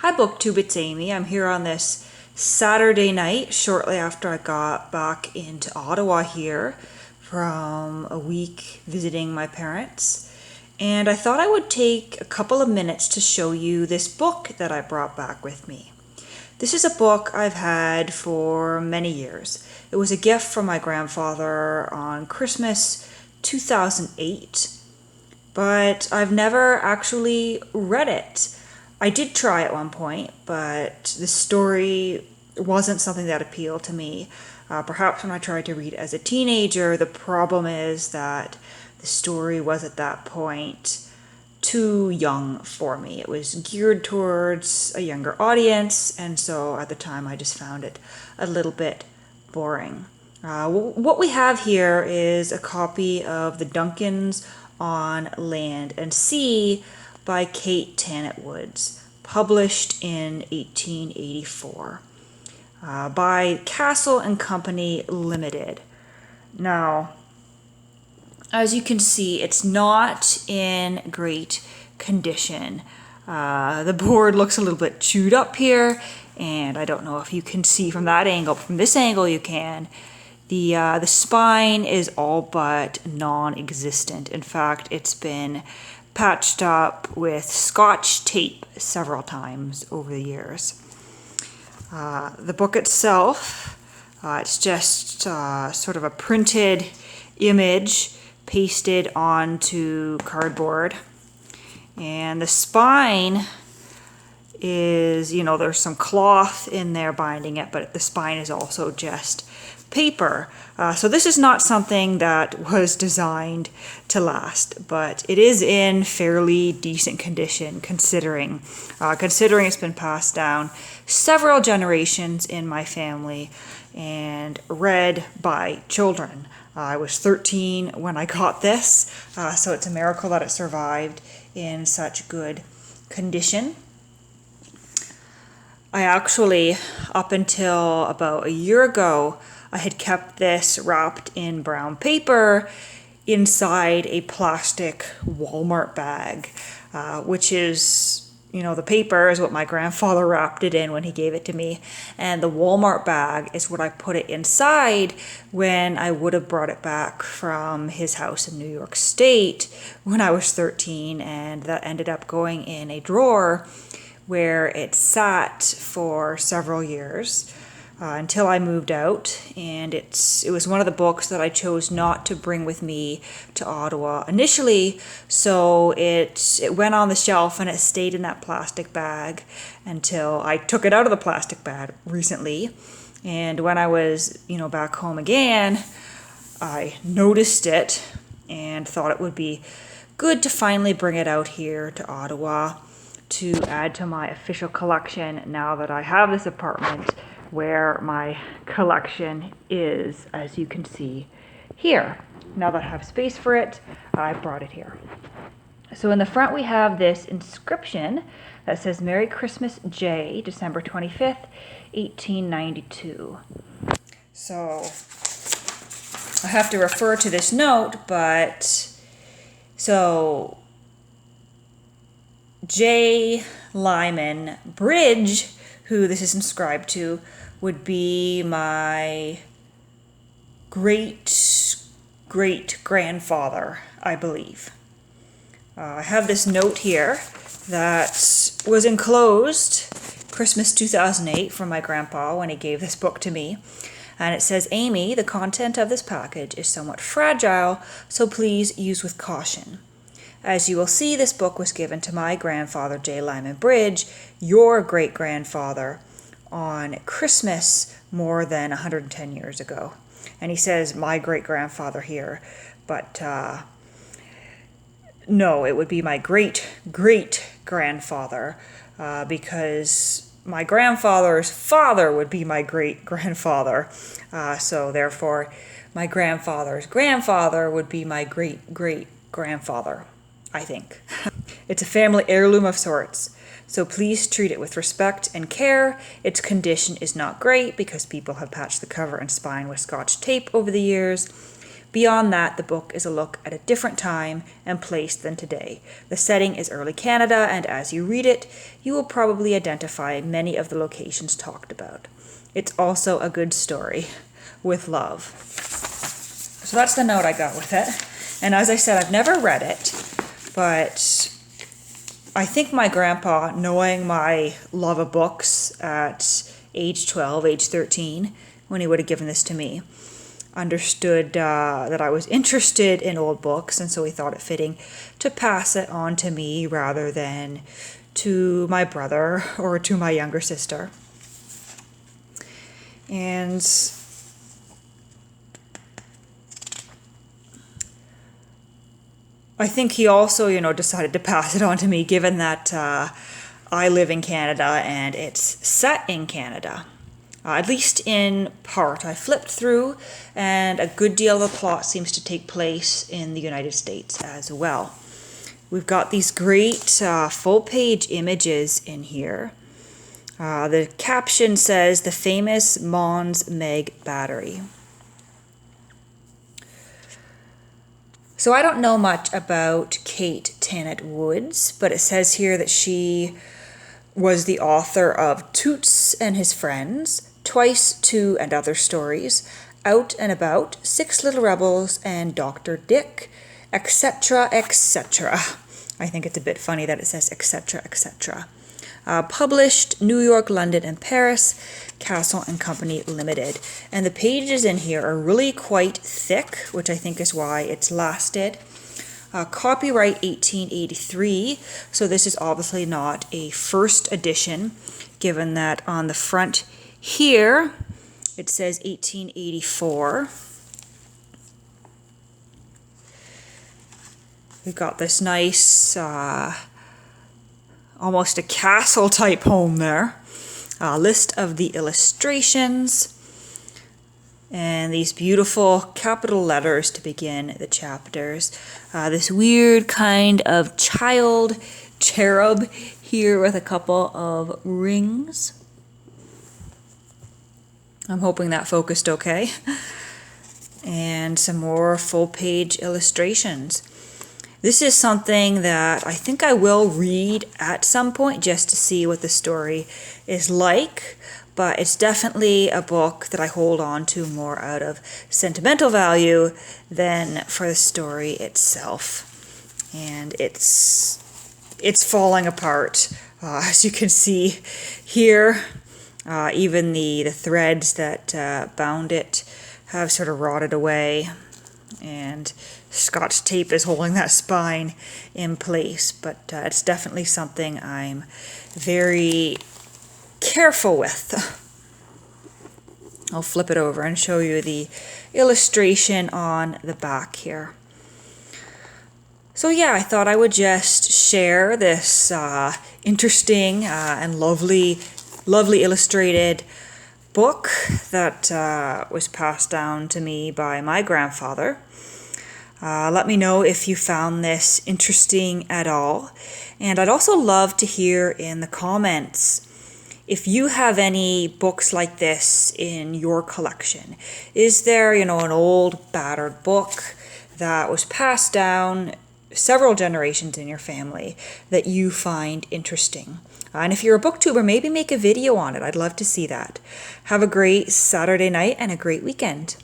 Hi BookTube, it's Amy. I'm here on this Saturday night shortly after I got back into Ottawa here from a week visiting my parents. And I thought I would take a couple of minutes to show you this book that I brought back with me. This is a book I've had for many years. It was a gift from my grandfather on Christmas 2008, but I've never actually read it. I did try at one point, but the story wasn't something that appealed to me. Perhaps when I tried to read as a teenager, the problem is that the story was at that point too young for me. It was geared towards a younger audience, and so at the time I just found it a little bit boring. What we have here is a copy of The Duncans on Land and Sea by Kate Tannett Woods, published in 1884 by Castle and Company Limited. Now, as you can see, it's not in great condition. The board looks a little bit chewed up here, and I don't know if you can see from that angle. From this angle you can. The spine is all but non-existent. In fact, it's been patched up with Scotch tape several times over the years. The book itself, it's just sort of a printed image pasted onto cardboard. And the spine is, there's some cloth in there binding it, but the spine is also just paper. So this is not something that was designed to last, but it is in fairly decent condition considering it's been passed down several generations in my family and read by children. I was 13 when I got this, so it's a miracle that it survived in such good condition. I actually, up until about a year ago, I had kept this wrapped in brown paper inside a plastic Walmart bag, which is, the paper is what my grandfather wrapped it in when he gave it to me, and the Walmart bag is what I put it inside when I would have brought it back from his house in New York State when I was 13, and that ended up going in a drawer where it sat for several years. Until I moved out, and it was one of the books that I chose not to bring with me to Ottawa initially, so it went on the shelf and it stayed in that plastic bag until I took it out of the plastic bag recently. And when I was, back home again, I noticed it and thought it would be good to finally bring it out here to Ottawa to add to my official collection now that I have this apartment where my collection is, as you can see here. Now that I have space for it, I brought it here. So in the front we have this inscription that says Merry Christmas J, December 25th, 1892. So I have to refer to this note, but so J. Lyman Bridge, who this is inscribed to, would be my great-great-grandfather, I believe. I have this note here that was enclosed Christmas 2008 from my grandpa when he gave this book to me. And it says, Amy, the content of this package is somewhat fragile, so please use with caution. As you will see, this book was given to my grandfather, J. Lyman Bridge, your great-grandfather, on Christmas more than 110 years ago. And he says my great-grandfather here, but no, it would be my great-great-grandfather, because my grandfather's father would be my great-grandfather. So therefore, my grandfather's grandfather would be my great-great-grandfather, I think. It's a family heirloom of sorts, so please treat it with respect and care. Its condition is not great because people have patched the cover and spine with Scotch tape over the years. Beyond that, the book is a look at a different time and place than today. The setting is early Canada, and as you read it, you will probably identify many of the locations talked about. It's also a good story with love. So that's the note I got with it. And as I said, I've never read it, but I think my grandpa, knowing my love of books at age 12, age 13, when he would have given this to me, understood that I was interested in old books, and so he thought it fitting to pass it on to me rather than to my brother or to my younger sister. And I think he also, decided to pass it on to me, given that I live in Canada and it's set in Canada. At least in part. I flipped through, and a good deal of the plot seems to take place in the United States as well. We've got these great full-page images in here. The caption says, "The famous Mons Meg Battery." So I don't know much about Kate Tennant Woods, but it says here that she was the author of Toots and His Friends, Twice, Two, and Other Stories, Out and About, Six Little Rebels, and Dr. Dick, etc., etc. I think it's a bit funny that it says etc., etc. Published New York, London, and Paris, Castle and Company Limited. And the pages in here are really quite thick, which I think is why it's lasted. Copyright 1883, so this is obviously not a first edition, given that on the front here it says 1884. We've got this nice almost a castle type home there. List of the illustrations, and these beautiful capital letters to begin the chapters. This weird kind of child cherub here with a couple of rings. I'm hoping that focused okay. And some more full-page illustrations. This is something that I think I will read at some point just to see what the story is like, but it's definitely a book that I hold on to more out of sentimental value than for the story itself. And it's falling apart. As you can see here, even the threads that bound it have sort of rotted away, and Scotch tape is holding that spine in place, but it's definitely something I'm very careful with. I'll flip it over and show you the illustration on the back here. So yeah, I thought I would just share this interesting and lovely illustrated book that was passed down to me by my grandfather. Let me know if you found this interesting at all. And I'd also love to hear in the comments if you have any books like this in your collection. Is there, an old battered book that was passed down several generations in your family that you find interesting? And if you're a booktuber, maybe make a video on it. I'd love to see that. Have a great Saturday night and a great weekend.